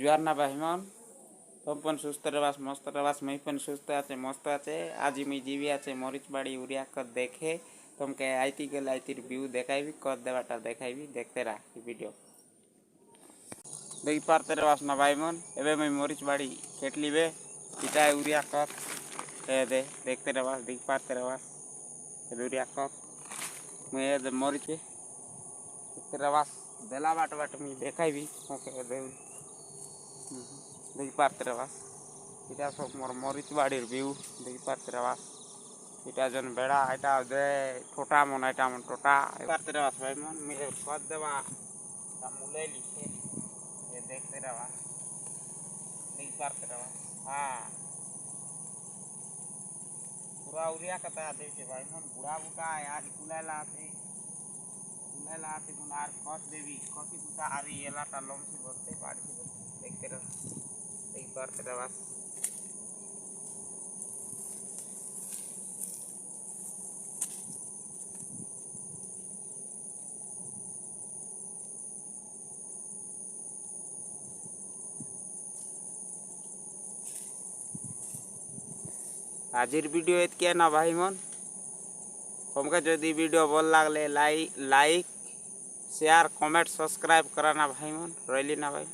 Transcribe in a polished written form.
जुआर ना भाई मन तुम पण सुस्त रवास मस्त रवास मैं पण सुस्त आचे मस्त आचे आज मैं जीवी आचे मरीचबाड़ी उड़िया कर देखे तुमके आईती गल आईती व्यू देखाइबी कर देवाटा देखाइबी देखते रहा वीडियो देखी पारते रवास ना भाई मन एबे मैं मरीचबाड़ी केटली बे इटा उड़िया कर दे देखते रवास देख पारते रवास उड़िया कर मैं मरीच देखते रवास देला बाट बाट मैं देखाइबी ओके देखी पारते रवास इटा सब मोर मरीचबाड़ीर व्यू देखी पारते रवास इटा जन बेड़ा इटा दे टोटा मन इटा मन टोटा पारते रवास भाई मन मैं कद देवा मुले लिखे ये देखते रवास देखी पारते रवास हाँ पूरा उड़िया कता देखे भाई मन बुढ़ा बुढ़ा यार कुलाला आते मुनार कस देवी कसी बुता आरी एला ता लमसी बोलते बाड़ी से देखते रहो एक बार तेरा बस आजिर वीडियो एतके ना भाई मन तुमके जदि वीडियो भल लागले लाइक शेयर कमेंट सब्सक्राइब कराना भाई मन रही ना भाई।